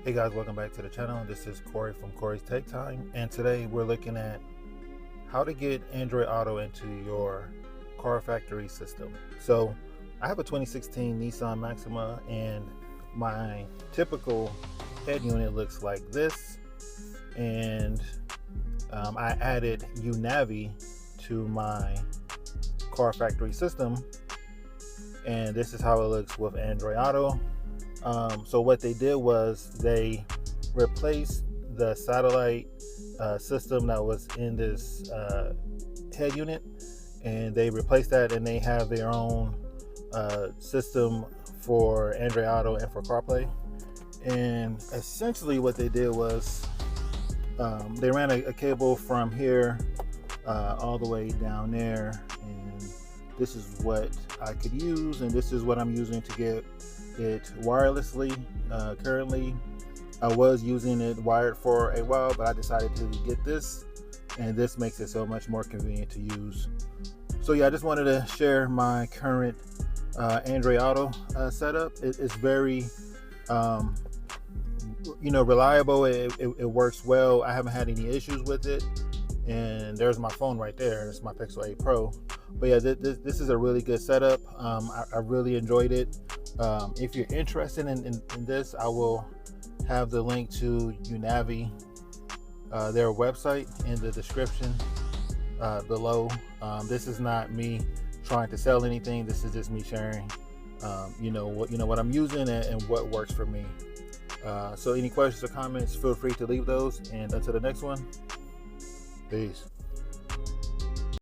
Hey guys, welcome back to the channel. This is Corey from Corey's Tech Time, and today we're looking at how to get Android Auto into your car factory system. So I have a 2016 Nissan Maxima, and my typical head unit looks like this, and I added UNAVI to my car factory system, and this is how it looks with Android Auto. So what they did was they replaced the satellite system that was in this head unit, and they replaced that, and they have their own system for Android Auto and for CarPlay. And essentially what they did was they ran a cable from here all the way down there, and this is what I could use, and this is what I'm using to get it wirelessly. Currently I was using it wired for a while, but I decided to get this, and this makes it so much more convenient to use. So yeah, I just wanted to share my current Android Auto setup. It's very reliable. It works well. I haven't had any issues with it, and there's my phone right there. It's my Pixel 8 Pro. But yeah, this is a really good setup. I really enjoyed it. If you're interested in this, I will have the link to UNAVI, their website, in the description below. This is not me trying to sell anything. This is just me sharing what I'm using and what works for me. So any questions or comments, feel free to leave those, and until the next one, peace.